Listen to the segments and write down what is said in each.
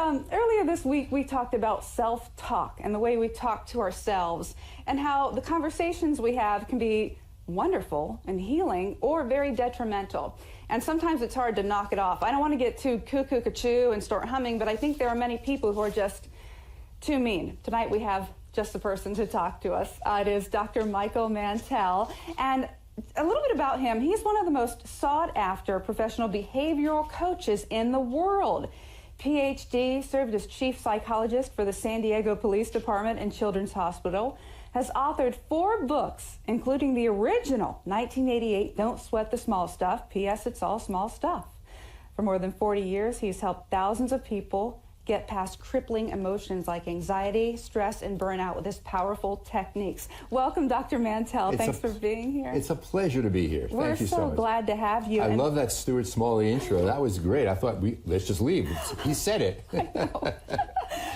Earlier this week, we talked about self-talk and the way we talk to ourselves and how the conversations we have can be wonderful and healing or very detrimental. And sometimes it's hard to knock it off. I don't want to get too cuckoo-ca-choo and start humming, but I think there are many people who are just too mean. Tonight we have just the person to talk to us. It is Dr. Michael Mantell. And a little bit about him. He's one of the most sought-after professional behavioral coaches in the world. PhD, served as chief psychologist for the San Diego Police Department and Children's Hospital, has authored 4 books, including the original 1988 Don't Sweat the Small Stuff, P.S. It's All Small Stuff. For more than 40 years, he's helped thousands of people get past crippling emotions like anxiety, stress, and burnout with his powerful techniques. Welcome, Dr. Mantell. Thanks for being here. It's a pleasure to be here. We're Thank you so much. glad to have you. I love that Stuart Smalley intro. That was great. I thought, let's just leave. He said it. I know.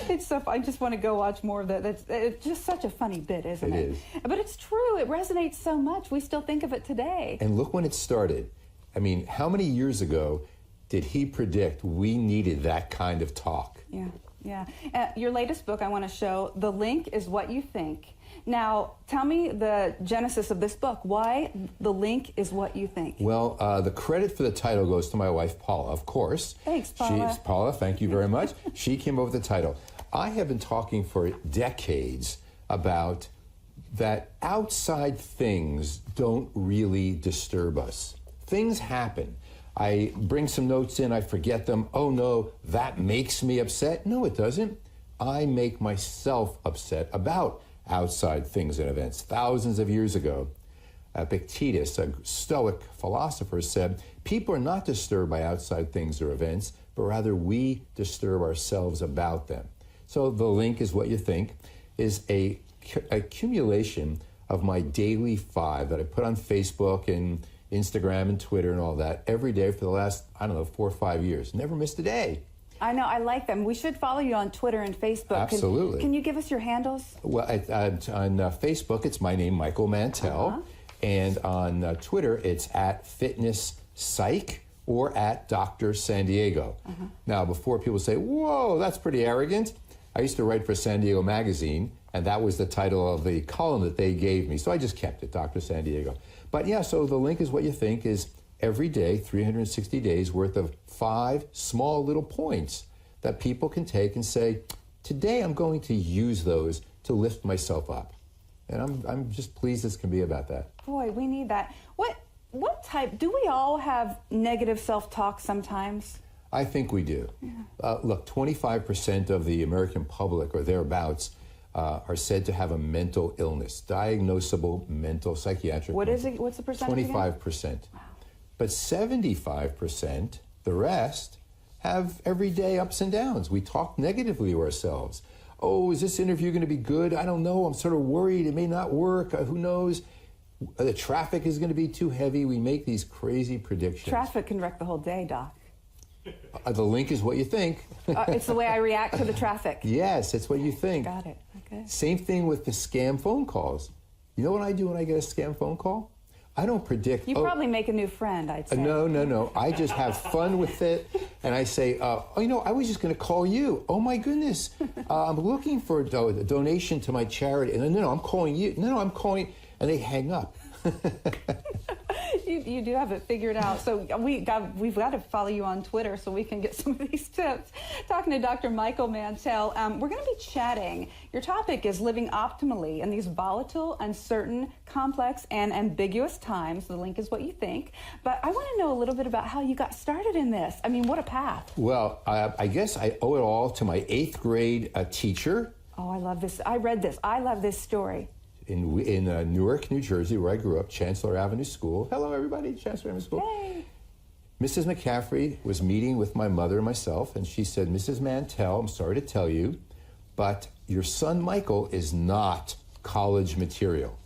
It's so I just want to go watch more of that. It's just such a funny bit, isn't it? It is. But it's true. It resonates so much. We still think of it today. And look when it started. I mean, how many years ago did he predict we needed that kind of talk? Yeah, yeah. Your latest book I want to show, The Link is What You Think. Now, tell me the genesis of this book. Why The Link is What You Think? Well, the credit for the title goes to my wife, Paula, of course. Thanks, Paula. Paula, thank you very much. She came up with the title. I have been talking for decades about that outside things don't really disturb us. Things happen. I bring some notes in, I forget them. Oh no, that makes me upset. No, it doesn't. I make myself upset about outside things and events. Thousands of years ago, Epictetus, a Stoic philosopher, said, people are not disturbed by outside things or events, but rather we disturb ourselves about them. So The Link is What You Think is a accumulation of my daily 5 that I put on Facebook and Instagram and Twitter and all that every day for the last, 4 or 5 years. Never missed a day. I know, I like them. We should follow you on Twitter and Facebook. Absolutely. Can you give us your handles? Well, on Facebook, it's my name, Michael Mantell. And on Twitter, it's at Fitness Psych or at Dr. San Diego. Now, before people say, whoa, that's pretty arrogant, I used to write for San Diego Magazine, and that was the title of the column that they gave me. So I just kept it, Dr. San Diego. But yeah, so The Link is What You Think is every day, 360 days worth of 5 small little points that people can take and say, today I'm going to use those to lift myself up. And I'm just pleased this can be about that. Boy, we need that. What type, do we all have negative self-talk sometimes? I think we do. Yeah. Look, 25% of the American public or thereabouts are said to have a mental illness, diagnosable mental psychiatric. What is it? What's the percentage? 25%. Wow. But 75%, the rest, have everyday ups and downs. We talk negatively to ourselves. Oh, is this interview going to be good? I don't know. I'm sort of worried. It may not work. Who knows? The traffic is going to be too heavy. We make these crazy predictions. Traffic can wreck the whole day, Doc. The link is what you think. It's the way I react to the traffic. Yes, it's what you think. Got it. Okay. Same thing with the scam phone calls. You know what I do when I get a scam phone call? I don't predict. You probably make a new friend, I'd say. No. I just have fun with it. And I say, I was just going to call you. Oh, my goodness. I'm looking for a donation to my charity. And no, I'm calling you. No, I'm calling. And they hang up. You do have it figured out. So we've got to follow you on Twitter so we can get some of these tips. Talking to Dr. Michael Mantell, we're going to be chatting. Your topic is living optimally in these volatile, uncertain, complex, and ambiguous times. The link is what you think. But I want to know a little bit about how you got started in this. I mean, what a path. Well, I guess I owe it all to my 8th grade teacher. Oh, I love this. I read this. I love this story. In Newark, New Jersey, where I grew up, Chancellor Avenue School. Hello, everybody, Chancellor Avenue School. Hey. Mrs. McCaffrey was meeting with my mother and myself, and she said, Mrs. Mantell, I'm sorry to tell you, but your son Michael is not college material.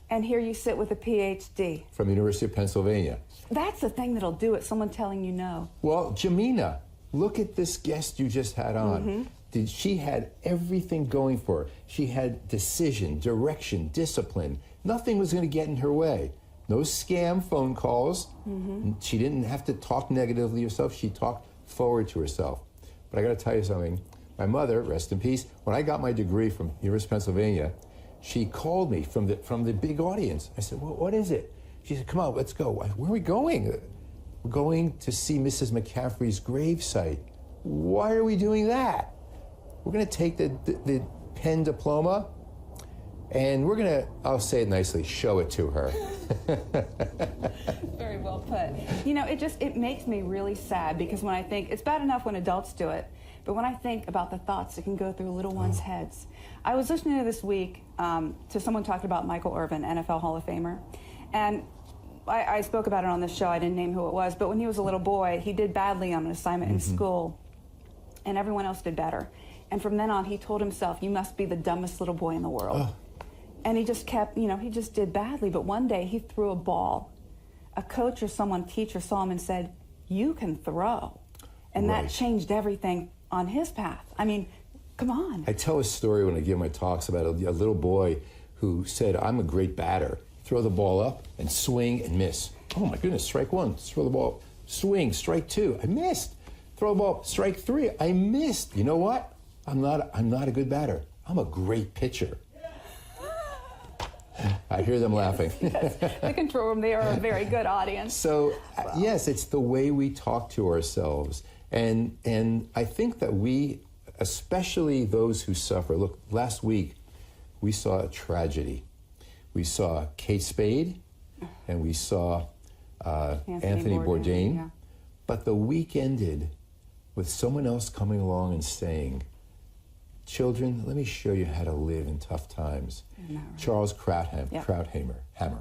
And here you sit with a PhD. From the University of Pennsylvania. That's the thing that'll do it, someone telling you no. Well, Jamina, look at this guest you just had on. She had everything going for her. She had decision, direction, discipline. Nothing was going to get in her way. No scam phone calls. She didn't have to talk negatively herself. She talked forward to herself. But I got to tell you something. My mother, rest in peace, when I got my degree from University of Pennsylvania, she called me from the big audience. I said, well, what is it? She said, come on, let's go. Where are we going? We're going to see Mrs. McCaffrey's gravesite. Why are we doing that? We're going to take the Penn diploma, and we're going to, I'll say it nicely, show it to her. Very well put. You know, it makes me really sad, because when I think, it's bad enough when adults do it, but when I think about the thoughts that can go through little ones' heads. I was listening to this week to someone talking about Michael Irvin, NFL Hall of Famer, and I spoke about it on this show. I didn't name who it was, but when he was a little boy, he did badly on an assignment in school, and everyone else did better. And from then on, he told himself, you must be the dumbest little boy in the world. Oh. And he just kept, you know, he just did badly. But one day, he threw a ball. A coach or teacher saw him and said, you can throw. And that changed everything on his path. I mean, come on. I tell a story when I give my talks about a little boy who said, I'm a great batter. Throw the ball up and swing and miss. Oh my goodness, strike one. Throw the ball, swing, strike two. I missed. Throw the ball, strike three. I missed. You know what? I'm not a good batter. I'm a great pitcher. I hear them laughing. Yes, the control room, they are a very good audience. So, yes, it's the way we talk to ourselves. And I think that we, especially those who suffer, look, last week we saw a tragedy. We saw Kate Spade and we saw Anthony Bourdain. Yeah. But the week ended with someone else coming along and saying, children, let me show you how to live in tough times. Right? Charles Krauthammer.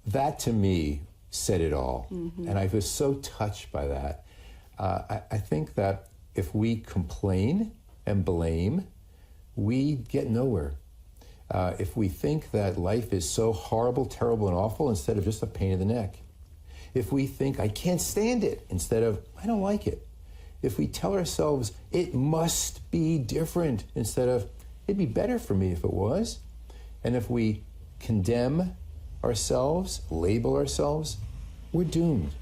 That, to me, said it all. And I was so touched by that. I think that if we complain and blame, we get nowhere. If we think that life is so horrible, terrible, and awful instead of just a pain in the neck. If we think, I can't stand it, instead of, I don't like it. If we tell ourselves, it must be different, instead of, it'd be better for me if it was. And if we condemn ourselves, label ourselves, we're doomed.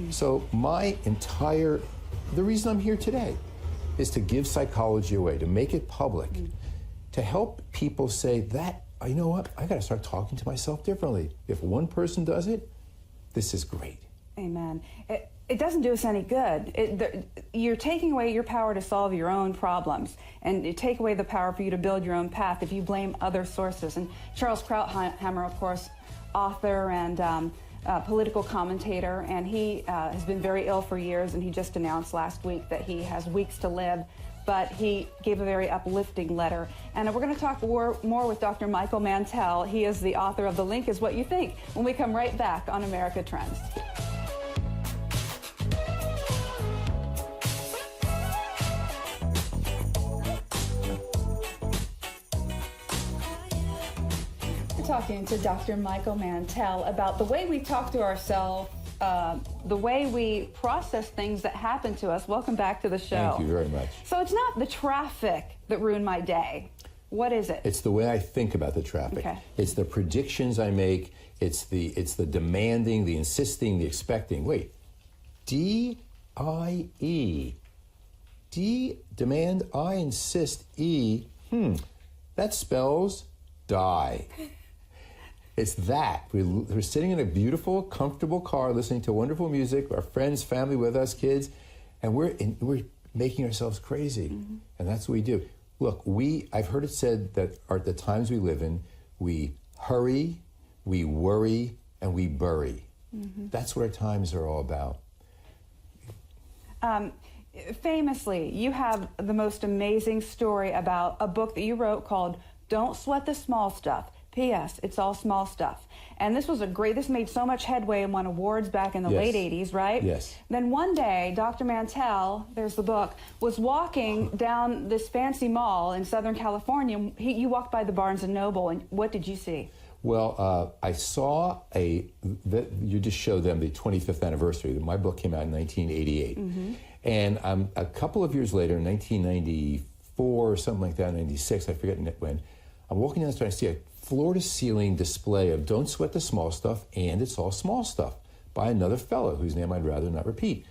So the reason I'm here today is to give psychology away, to make it public, to help people say that, you know what, I got to start talking to myself differently. If one person does it, this is great. Amen. It doesn't do us any good. You're taking away your power to solve your own problems, and you take away the power for you to build your own path if you blame other sources. And Charles Krauthammer, of course, author and political commentator, and he has been very ill for years, and he just announced last week that he has weeks to live, but he gave a very uplifting letter. And we're going to talk more with Dr. Michael Mantell. He is the author of The Link Is What You Think, when we come right back on America Trends. Talking to Dr. Michael Mantell about the way we talk to ourselves, the way we process things that happen to us. Welcome back to the show. Thank you very much. So it's not the traffic that ruined my day. What is it? It's the way I think about the traffic. Okay. It's the predictions I make. It's the demanding, the insisting, the expecting. Wait, D-I-E. D, demand, I insist, E. That spells die. It's that. We're sitting in a beautiful, comfortable car listening to wonderful music, our friends, family with us, kids, and we're making ourselves crazy. And that's what we do. Look, I've heard it said that at the times we live in, we hurry, we worry, and we bury. That's what our times are all about. Famously, you have the most amazing story about a book that you wrote called Don't Sweat the Small Stuff. P.S. It's all small stuff. And this made so much headway and won awards back in the late 80s, right? Yes. Then one day, Dr. Mantell, there's the book, was walking down this fancy mall in Southern California. You walked by the Barnes & Noble, and what did you see? Well, I saw you just showed them the 25th anniversary. My book came out in 1988. And a couple of years later, in 1994 or something like that, 96, I forget when, I'm walking down the street and I see a floor-to-ceiling display of Don't Sweat the Small Stuff and It's All Small Stuff by another fellow whose name I'd rather not repeat.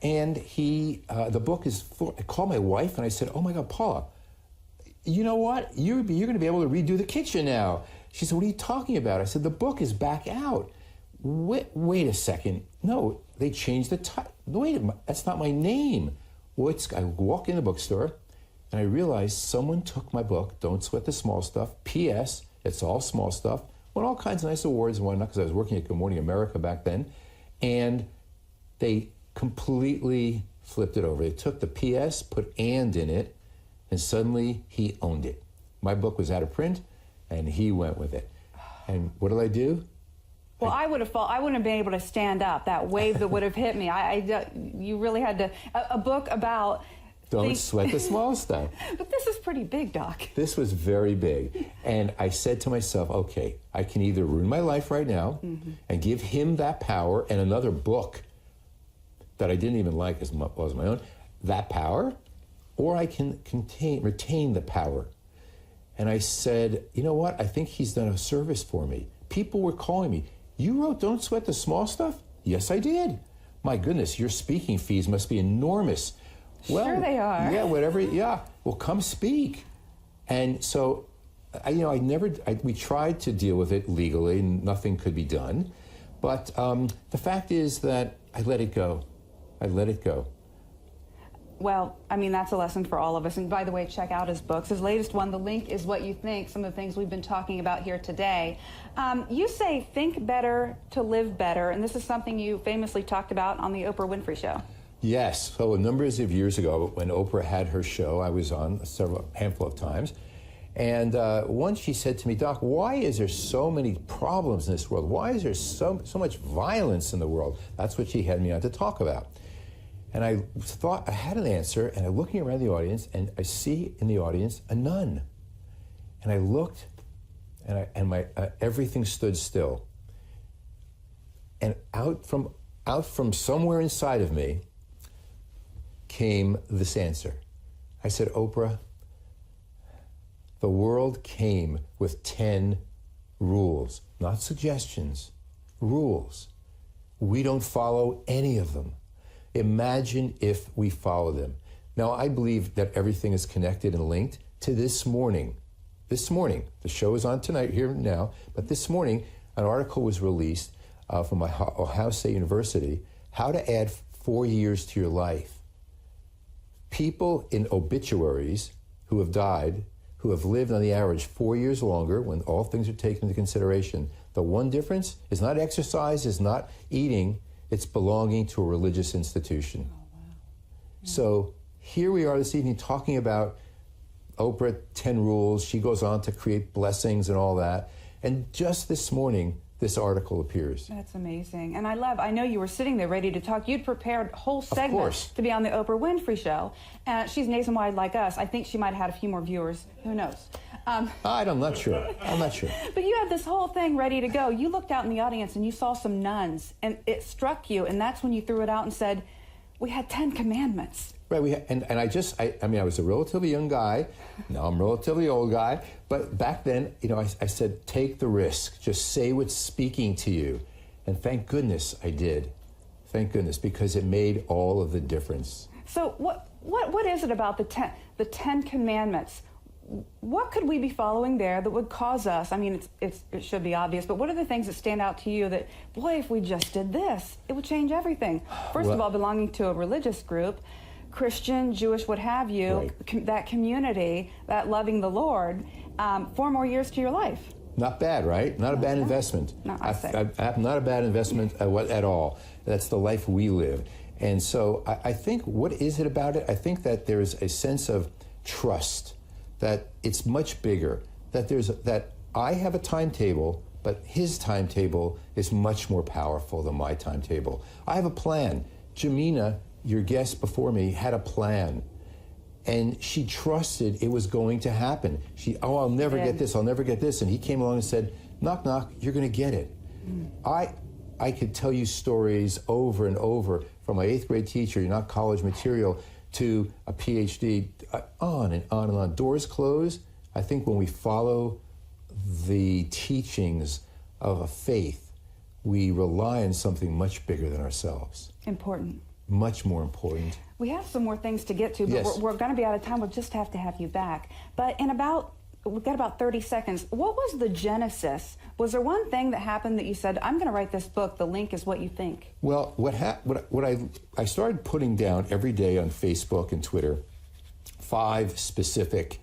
And the book is full. I called my wife and I said, "Oh my God, Paula, you know what? You're going to be able to redo the kitchen now." She said, "What are you talking about?" I said, "The book is back out." Wait a second. No, they changed the title. Wait a minute, that's not my name. I walk in the bookstore and I realized someone took my book, Don't Sweat the Small Stuff. P.S. It's all small stuff. Won all kinds of nice awards and whatnot because I was working at Good Morning America back then. And they completely flipped it over. They took the P.S., put "and" in it, and suddenly he owned it. My book was out of print, and he went with it. And what did I do? Well, I wouldn't have been able to stand up. That wave that would have hit me. You really had to. A book about. Don't sweat the small stuff. But this is pretty big, Doc. This was very big. And I said to myself, okay, I can either ruin my life right now and give him that power and another book that I didn't even like as much as my own, that power, or I can retain the power. And I said, you know what? I think he's done a service for me. People were calling me. "You wrote Don't Sweat the Small Stuff?" "Yes, I did." "My goodness, your speaking fees must be enormous." "Well, sure they are. Yeah, whatever. Yeah, well, come speak. And so, we tried to deal with it legally, and nothing could be done. But the fact is that I let it go. I let it go. Well, I mean, that's a lesson for all of us. And by the way, check out his books. His latest one, The Link Is What You Think, some of the things we've been talking about here today. You say think better to live better, and this is something you famously talked about on the Oprah Winfrey Show. Yes. So a number of years ago, when Oprah had her show, I was on a handful of times. And once she said to me, "Doc, why is there so many problems in this world? Why is there so much violence in the world?" That's what she had me on to talk about. And I thought I had an answer, and I'm looking around the audience, and I see in the audience a nun. And I looked, and my everything stood still. And out from somewhere inside of me came this answer. I said, "Oprah, the world came with 10 rules, not suggestions, rules. We don't follow any of them. Imagine if we follow them." Now, I believe that everything is connected and linked to this morning. This morning, the show is on tonight, here and now, but this morning, an article was released from Ohio State University, How to Add 4 Years to Your Life. People in obituaries who have died, who have lived on the average 4 years longer when all things are taken into consideration. The one difference is not exercise, is not eating, it's belonging to a religious institution. Oh, wow. Yeah. So here we are this evening talking about Oprah, 10 rules. She goes on to create blessings and all that. And just this morning, this article appears. That's amazing. And I know you were sitting there ready to talk. You'd prepared a whole segment to be on the Oprah Winfrey Show. She's nationwide like us. I think she might have had a few more viewers. Who knows? I'm not sure. I'm not sure. But you had this whole thing ready to go. You looked out in the audience and you saw some nuns, and it struck you, and that's when you threw it out and said, "We had 10 commandments." Right. I was a relatively young guy. Now I'm a relatively old guy. But back then, I said, take the risk. Just say what's speaking to you. And thank goodness I did. Thank goodness, because it made all of the difference. So what is it about the 10 commandments? What could we be following there that would cause us, I mean, it should be obvious, but what are the things that stand out to you that, boy, if we just did this, it would change everything? First of all, belonging to a religious group, Christian, Jewish, what have you, right. That community, that loving the Lord, 4 more years to your life. Not bad, right? Not a bad investment. No, not a bad investment at all. That's the life we live. And so I think, what is it about it? I think that there's a sense of trust, that it's much bigger, that I have a timetable, but his timetable is much more powerful than my timetable. I have a plan. Jamina, your guest before me, had a plan, and she trusted it was going to happen. I'll never get this, I'll never get this, and he came along and said, knock, knock, you're going to get it. I could tell you stories over and over, from my 8th grade teacher, you're not college material, to a PhD, on and on and on. Doors close. I think when we follow the teachings of a faith, we rely on something much bigger than ourselves. Important. much more important. We have some more things to get to, but Yes. we're going to be out of time. We'll just have to have you back. But we've got about 30 seconds. What was the genesis? Was there one thing that happened that you said, I'm going to write this book, the link is what you think? Well, I started putting down every day on Facebook and Twitter 5 specific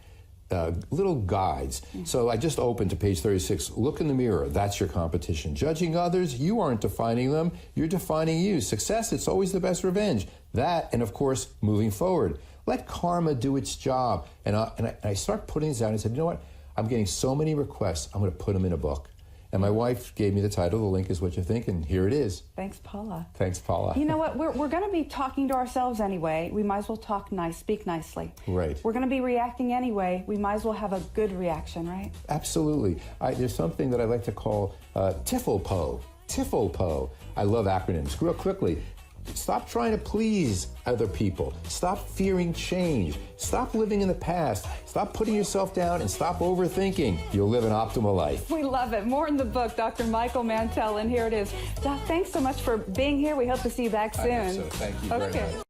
little guides. So I just opened to page 36. Look in the mirror. That's your competition. Judging others, you aren't defining them. You're defining you. Success, it's always the best revenge. That, and of course, moving forward. Let karma do its job. And I start putting these out. I said, you know what? I'm getting so many requests. I'm going to put them in a book. And my wife gave me the title, The Link is What You Think, and here it is. Thanks, Paula. Thanks, Paula. You know what? We're going to be talking to ourselves anyway. We might as well talk nice, speak nicely. Right. We're going to be reacting anyway. We might as well have a good reaction, right? Absolutely. There's something that I like to call TIFOPO. TIFOPO. I love acronyms. Real quickly. Stop trying to please other people. Stop fearing change. Stop living in the past. Stop putting yourself down and stop overthinking. You'll live an optimal life. We love it. More in the book, Dr. Michael Mantell, and here it is. Doc, thanks so much for being here. We hope to see you back soon. I hope so. Thank you very much.